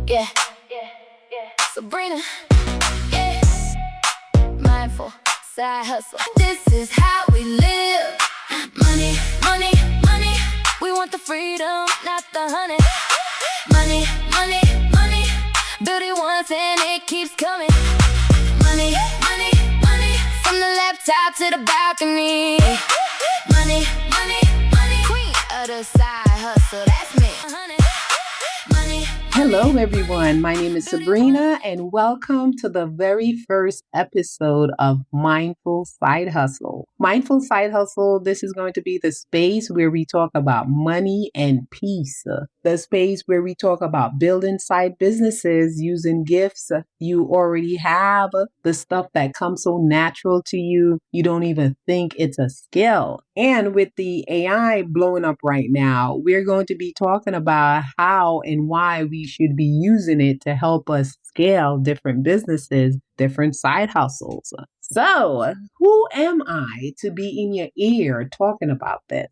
Yeah, Sabrina. Yeah, mindful side hustle. This is how we live. Money, money, money. We want the freedom, not the honey. Money, money, money. Build it once and it keeps coming. Money, money, money. From the laptop to the balcony. Money, money, money. Queen of the side hustle, that's me. Money. Hello, everyone. My name is Sabrina, and welcome to the very first episode of Mindful Side Hustle. Mindful Side Hustle, this is going to be the space where we talk about money and peace, the space where we talk about building side businesses using gifts you already have, the stuff that comes so natural to you, you don't even think it's a skill. And with the AI blowing up right now, we're going to be talking about how and why we should be using it to help us scale different businesses, different side hustles. So, who am I to be in your ear talking about this?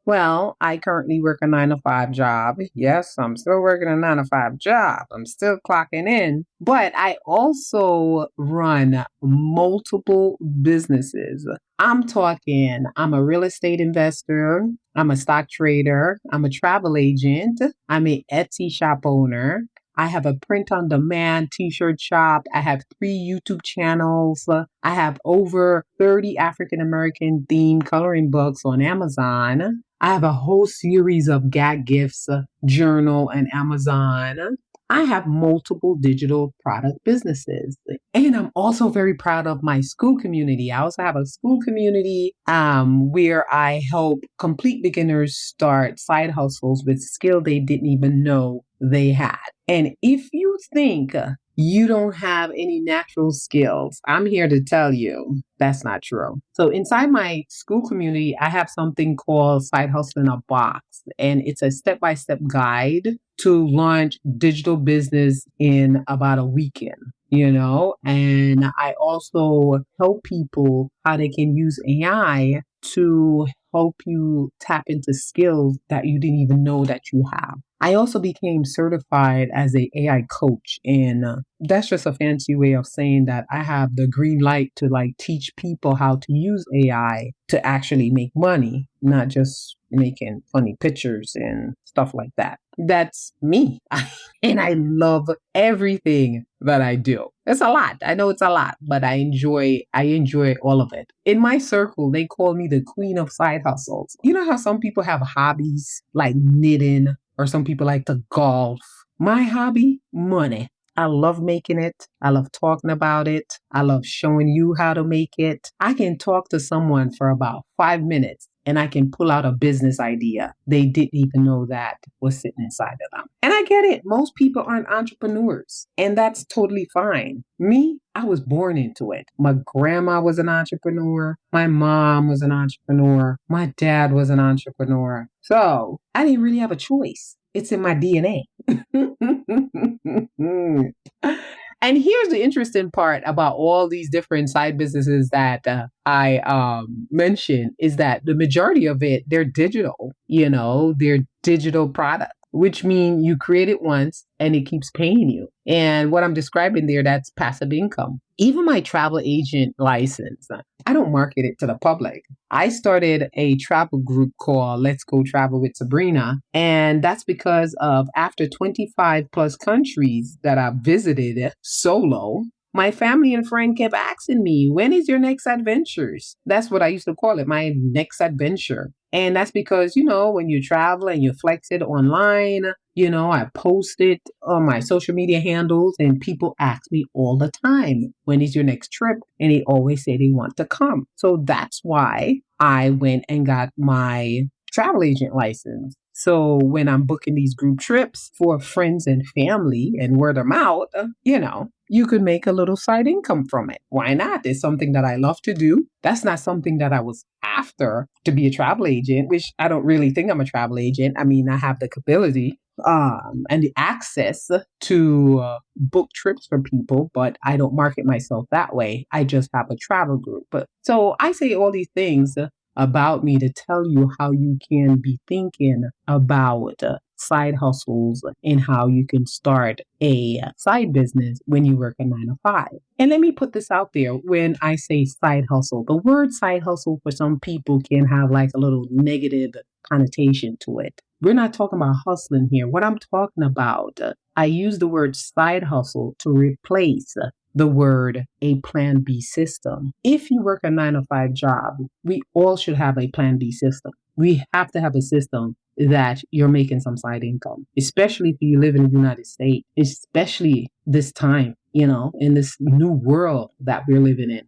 Well, I currently work a 9-to-5 job. Yes, I'm still working a 9-to-5 job. I'm still clocking in, but I also run multiple businesses. I'm a real estate investor. I'm a stock trader. I'm a travel agent. I'm an Etsy shop owner. I have a print-on-demand t-shirt shop. I have 3 YouTube channels. I have over 30 African-American themed coloring books on Amazon. I have a whole series of gag gifts, journal, and Amazon. I have multiple digital product businesses. And I'm also very proud of my school community. I also have a school community where I help complete beginners start side hustles with skill they didn't even know they had. And if you think you don't have any natural skills, I'm here to tell you that's not true. So inside my school community, I have something called Side Hustle in a Box, and it's a step-by-step guide to launch digital business in about a weekend. And I also help people how they can use AI to help you tap into skills that you didn't even know that you have. I also became certified as a AI coach, and that's just a fancy way of saying that I have the green light to teach people how to use AI to actually make money, not just making funny pictures and stuff like that. That's me. And I love everything that I do. It's a lot. I know it's a lot, but I enjoy all of it. In my circle, they call me the queen of side hustles. You know how some people have hobbies like knitting, or some people like to golf. My hobby, money. I love making it. I love talking about it. I love showing you how to make it. I can talk to someone for about 5 minutes and I can pull out a business idea they didn't even know that was sitting inside of them. And I get it. Most people aren't entrepreneurs, and that's totally fine. Me, I was born into it. My grandma was an entrepreneur. My mom was an entrepreneur. My dad was an entrepreneur. So I didn't really have a choice. It's in my DNA. And here's the interesting part about all these different side businesses that I mentioned is that the majority of it, they're digital, they're digital products, which mean you create it once and it keeps paying you. And what I'm describing there, that's passive income. Even my travel agent license, I don't market it to the public. I started a travel group called Let's Go Travel with Sabrina. And that's because of after 25 plus countries that I've visited solo, my family and friend kept asking me, when is your next adventures? That's what I used to call it, my next adventure. And that's because, when you travel and you flex it online, I post it on my social media handles and people ask me all the time, when is your next trip? And they always say they want to come. So that's why I went and got my travel agent license. So when I'm booking these group trips for friends and family and word of mouth, you could make a little side income from it. Why not? It's something that I love to do. That's not something that I was after to be a travel agent, which I don't really think I'm a travel agent. I mean, I have the ability and the access to book trips for people, but I don't market myself that way. I just have a travel group. So I say all these things about me to tell you how you can be thinking about side hustles and how you can start a side business when you work a 9 to 5. And let me put this out there when I say side hustle. The word side hustle for some people can have like a little negative connotation to it. We're not talking about hustling here. What I'm talking about, I use the word side hustle to replace the word a plan B system. If you work a 9 to 5 job, we all should have a plan B system. We have to have a system that you're making some side income, especially if you live in the United States, especially this time, in this new world that we're living in.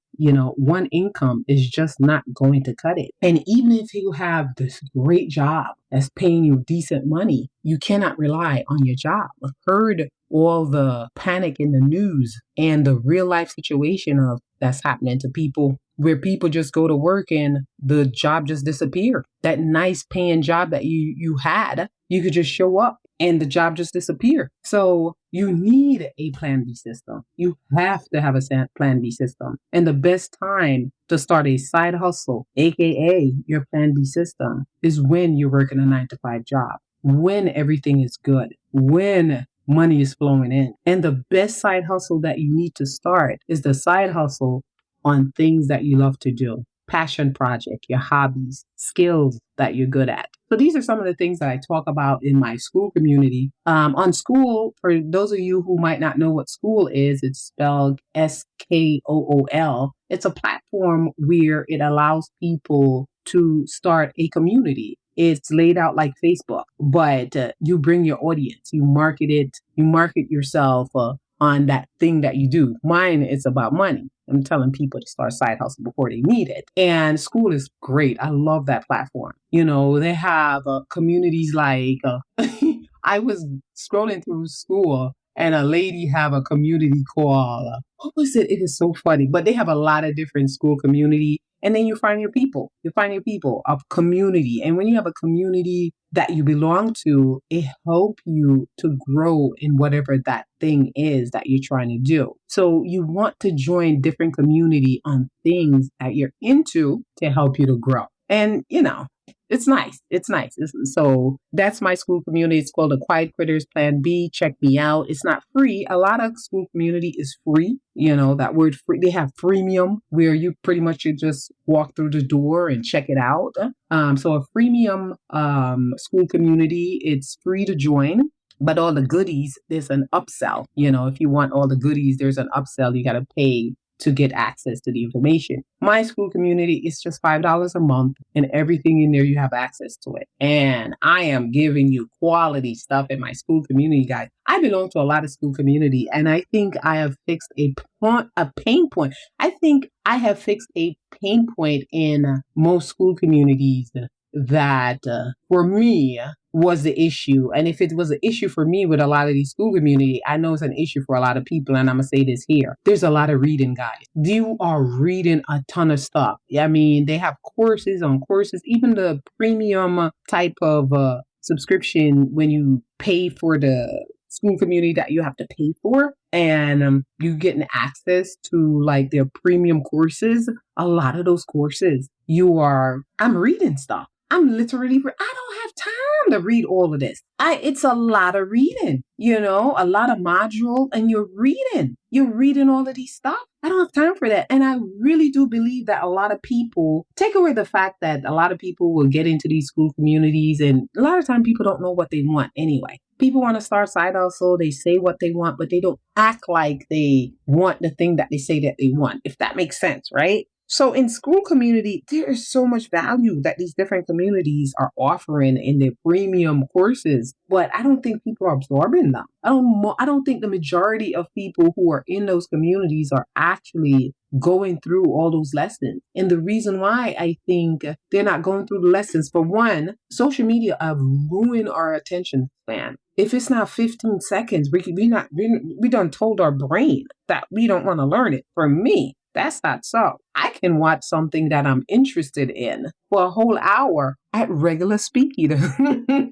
One income is just not going to cut it. And even if you have this great job that's paying you decent money, you cannot rely on your job. I've heard all the panic in the news and the real life situation of that's happening to people where people just go to work and the job just disappeared. That nice paying job that you had, you could just show up and the job just disappeared. So you need a plan B system. You have to have a plan B system. And the best time to start a side hustle, aka your plan B system, is when you're working a 9 to 5 job, when everything is good, when money is flowing in. And the best side hustle that you need to start is the side hustle on things that you love to do. Passion project, your hobbies, skills that you're good at. So these are some of the things that I talk about in my school community. On school, for those of you who might not know what school is, it's spelled SKOOL. It's a platform where it allows people to start a community. It's laid out like Facebook, but you bring your audience, you market it, you market yourself on that thing that you do. Mine is about money. I'm telling people to start side hustle before they need it. And school is great. I love that platform. They have communities like, I was scrolling through school and a lady have a community called, what was it? It is so funny, but they have a lot of different school community. And then you find your people. You find your people of community. And when you have a community that you belong to, it helps you to grow in whatever that thing is that you're trying to do. So you want to join different community on things that you're into to help you to grow. And, it's nice. It's nice. So that's my school community. It's called the Quiet Critters Plan B. Check me out. It's not free. A lot of school community is free. That word free. They have freemium where you pretty much you just walk through the door and check it out. So a freemium school community, it's free to join. But all the goodies, there's an upsell. If you want all the goodies, there's an upsell. You got to pay to get access to the information. My school community is just $5 a month and everything in there, you have access to it. And I am giving you quality stuff in my school community, guys. I belong to a lot of school community and I think I have fixed a pain point. I think I have fixed a pain point in most school communities that for me was the issue. And if it was an issue for me with a lot of these school community, I know it's an issue for a lot of people. And I'm going to say this here. There's a lot of reading, guys. You are reading a ton of stuff. I mean, they have courses on courses, even the premium type of subscription when you pay for the school community that you have to pay for. And you getting access to like their premium courses. A lot of those courses, I'm reading stuff. I'm literally, I don't have time to read all of this. It's a lot of reading, a lot of module and you're reading all of these stuff. I don't have time for that. And I really do believe that a lot of people take away the fact that a lot of people will get into these school communities and a lot of time people don't know what they want anyway. People want to start side hustle. They say what they want, but they don't act like they want the thing that they say that they want, if that makes sense, right? So in school community, there is so much value that these different communities are offering in their premium courses, but I don't think people are absorbing them. I don't think the majority of people who are in those communities are actually going through all those lessons. And the reason why I think they're not going through the lessons, for one, social media have ruined our attention span. If it's not 15 seconds, we done told our brain that we don't want to learn it. For me, that's not so. I can watch something that I'm interested in for a whole hour at regular speed. I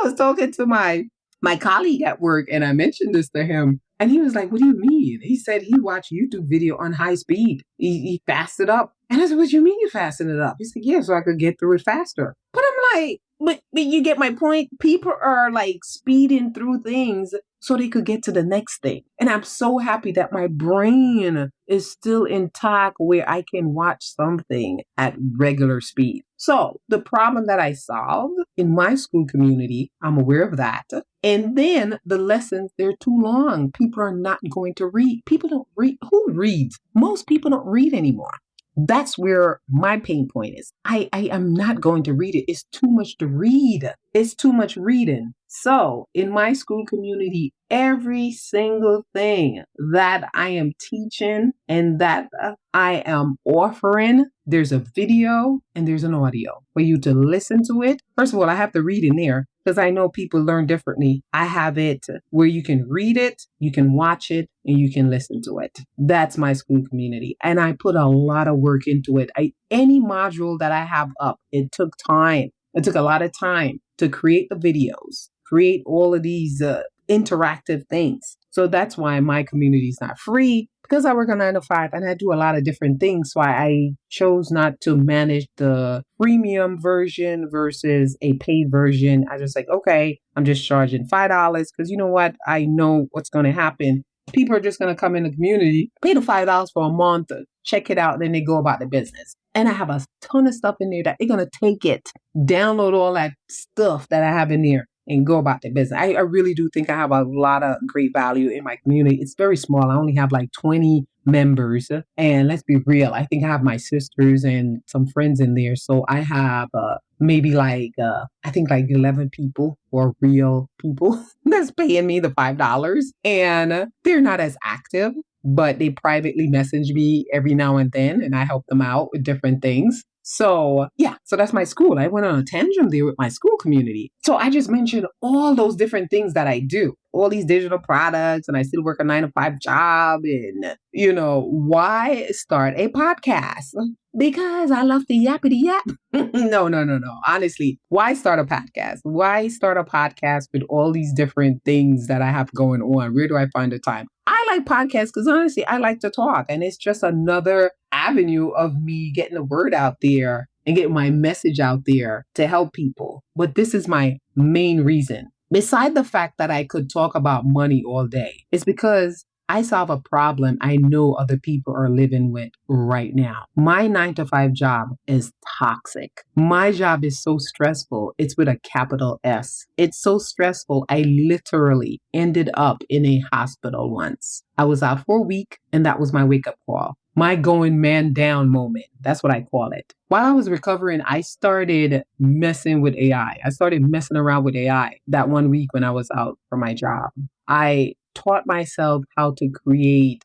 was talking to my colleague at work and I mentioned this to him And he was like, what do you mean? He said he watched YouTube video on high speed. He fasted up. And I said, what do you mean you fasted it up? He said, yeah, so I could get through it faster. But I'm like, but you get my point. People are like speeding through things so they could get to the next thing. And I'm so happy that my brain is still intact where I can watch something at regular speed. So the problem that I solved in my school community, I'm aware of that. And then the lessons, they're too long. People are not going to read. People don't read. Who reads? Most people don't read anymore. That's where my pain point is. I am not going to read it. It's too much to read. It's too much reading. So in my school community, every single thing that I am teaching and that I am offering, there's a video and there's an audio for you to listen to it. First of all, I have to read in there because I know people learn differently. I have it where you can read it, you can watch it, and you can listen to it. That's my school community. And I put a lot of work into it. Any module that I have up, it took time. It took a lot of time to create the videos, create all of these interactive things. So that's why my community is not free, because I work a 9 to 5 and I do a lot of different things. So I chose not to manage the premium version versus a paid version. I just like, okay, I'm just charging $5 because you know what? I know what's going to happen. People are just going to come in the community, pay the $5 for a month, check it out, then they go about their business. And I have a ton of stuff in there that they're going to take it, download all that stuff that I have in there and go about their business. I really do think I have a lot of great value in my community. It's very small. I only have like 20 members. And let's be real, I think I have my sisters and some friends in there. So I have maybe like, I think like 11 people or real people that's paying me the $5. And they're not as active, but they privately message me every now and then and I help them out with different things. So yeah, so that's my school. I went on a tangent there with my school community. So I just mentioned all those different things that I do, all these digital products, and I still work a 9 to 5 job. And, why start a podcast? Because I love the yappity yap. No. Honestly, why start a podcast? Why start a podcast with all these different things that I have going on? Where do I find the time? I like podcasts because honestly, I like to talk, and it's just another avenue of me getting the word out there and getting my message out there to help people. But this is my main reason. Beside the fact that I could talk about money all day, it's because I solve a problem I know other people are living with right now. My 9 to 5 job is toxic. My job is so stressful. It's with a capital S. It's so stressful. I literally ended up in a hospital once. I was out for a week and that was my wake up call. My going man down moment. That's what I call it. While I was recovering, I started messing with AI. I started messing around with AI that one week when I was out for my job. I taught myself how to create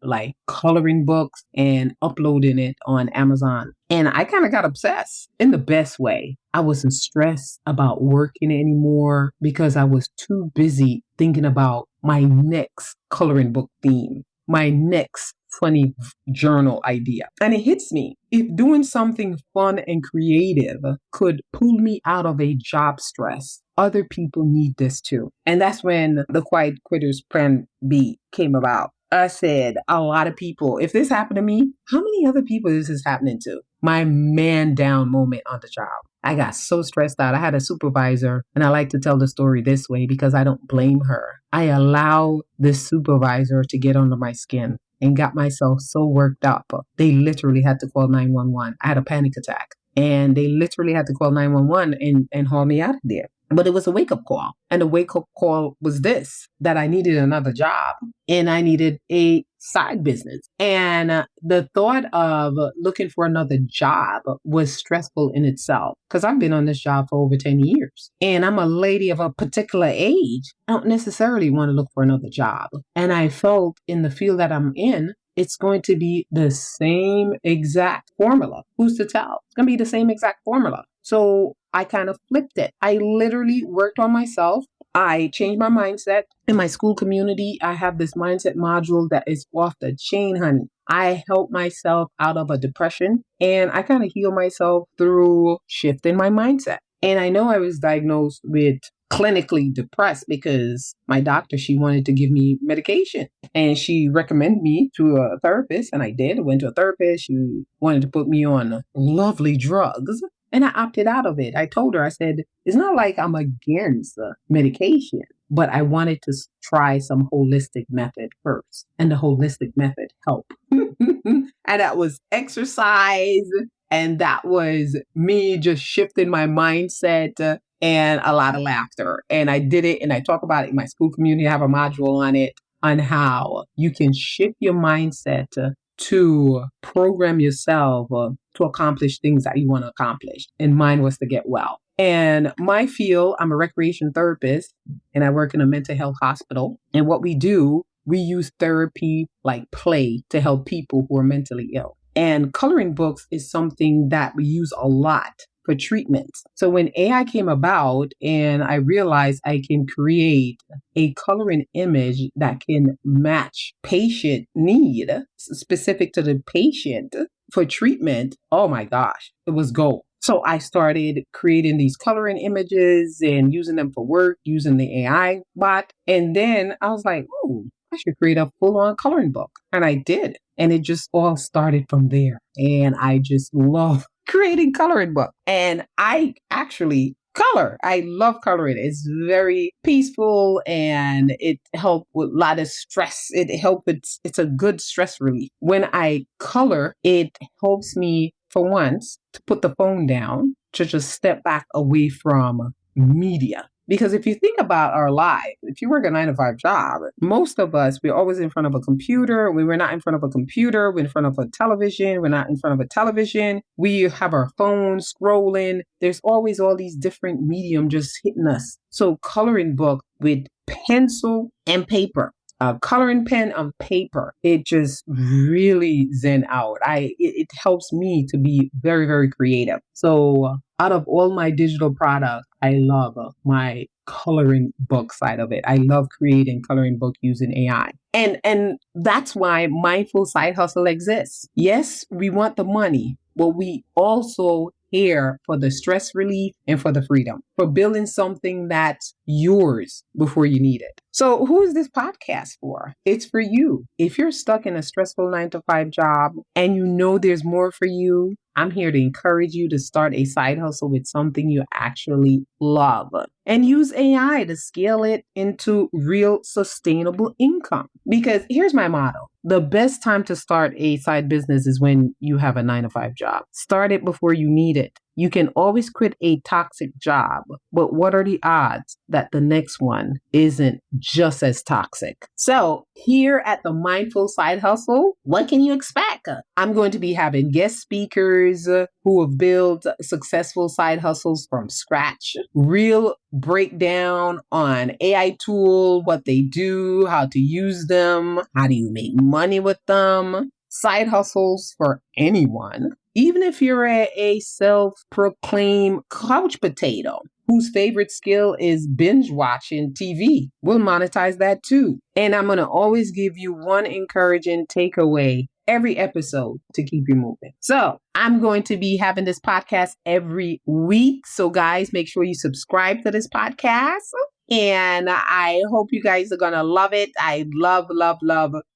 like coloring books and uploading it on Amazon. And I kind of got obsessed in the best way. I wasn't stressed about working anymore because I was too busy thinking about my next coloring book theme, my next funny journal idea. And it hits me. If doing something fun and creative could pull me out of a job stress, other people need this too. And that's when the Quiet Quitters Plan B came about. I said, a lot of people, if this happened to me, how many other people is this happening to? My man down moment on the job. I got so stressed out. I had a supervisor, and I like to tell the story this way because I don't blame her. I allow this supervisor to get under my skin and got myself so worked up. They literally had to call 911. I had a panic attack and they literally had to call 911 and haul me out of there. But it was a wake-up call. And the wake-up call was this, that I needed another job and I needed a side business. And the thought of looking for another job was stressful in itself because I've been on this job for over 10 years. And I'm a lady of a particular age. I don't necessarily want to look for another job. And I felt in the field that I'm in, it's going to be the same exact formula. Who's to tell? It's going to be the same exact formula. So I kind of flipped it. I literally worked on myself. I changed my mindset. In my school community, I have this mindset module that is off the chain, honey. I help myself out of a depression and I kind of heal myself through shifting my mindset. And I know I was diagnosed with clinically depressed because my doctor, she wanted to give me medication and she recommended me to a therapist, and I did. I went to a therapist. She wanted to put me on lovely drugs. And I opted out of it. I told her, I said, it's not like I'm against medication, but I wanted to try some holistic method first. And the holistic method helped. And that was exercise. And that was me just shifting my mindset and a lot of laughter. And I did it, and I talk about it in my school community. I have a module on it, on how you can shift your mindset to program yourself to accomplish things that you want to accomplish. And mine was to get well. And my field, I'm a recreation therapist, and I work in a mental health hospital. And what we do, we use therapy like play to help people who are mentally ill. And coloring books is something that we use a lot for treatments. So when AI came about and I realized I can create a coloring image that can match patient need specific to the patient for treatment, oh my gosh, it was gold. So I started creating these coloring images and using them for work, using the AI bot. And then I was like, oh, I should create a full-on coloring book. And I did. And it just all started from there. And I just love creating coloring books. And I actually color. I love coloring. It's very peaceful and it helps with a lot of stress. It's a good stress relief. When I color, it helps me for once to put the phone down, to just step back away from media. Because if you think about our lives, if you work a 9-to-5 job, most of us, we're always in front of a computer. When we're not in front of a computer, we're in front of a television. We're not in front of a television. We have our phones scrolling. There's always all these different medium just hitting us. So coloring book with pencil and paper. A coloring pen on paper, it just really zen out. It helps me to be very, very creative. So out of all my digital products, I love my coloring book side of it. I love creating coloring book using AI. And that's why Mindful Side Hustle exists. Yes, we want the money, but we also here for the stress relief and for the freedom, for building something that's yours before you need it. So who is this podcast for? It's for you. If you're stuck in a stressful 9-to-5 job and you know there's more for you, I'm here to encourage you to start a side hustle with something you actually love and use AI to scale it into real sustainable income. Because here's my motto. The best time to start a side business is when you have a 9-to-5 job. Start it before you need it. You can always quit a toxic job, but what are the odds that the next one isn't just as toxic? So here at the Mindful Side Hustle, what can you expect? I'm going to be having guest speakers who have built successful side hustles from scratch, real breakdown on AI tool, what they do, how to use them, how do you make money with them, side hustles for anyone. Even if you're a self-proclaimed couch potato whose favorite skill is binge watching TV, we'll monetize that too. And I'm going to always give you one encouraging takeaway every episode to keep you moving. So I'm going to be having this podcast every week. So guys, make sure you subscribe to this podcast. And I hope you guys are going to love it. I love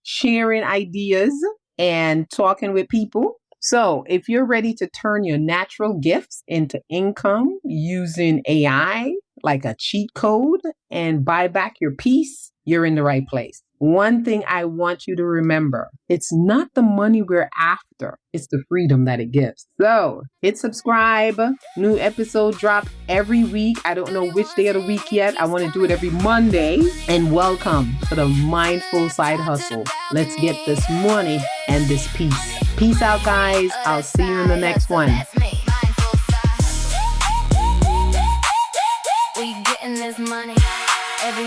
sharing ideas and talking with people. So if you're ready to turn your natural gifts into income using AI like a cheat code and buy back your peace, you're in the right place. One thing I want you to remember, it's not the money we're after, it's the freedom that it gives. So hit subscribe. New episode drop every week. I don't know which day of the week yet. I want to do it every Monday. And welcome to the Mindful Side Hustle. Let's get this money and this peace. Peace out, guys. I'll see you in the next one. We getting this money every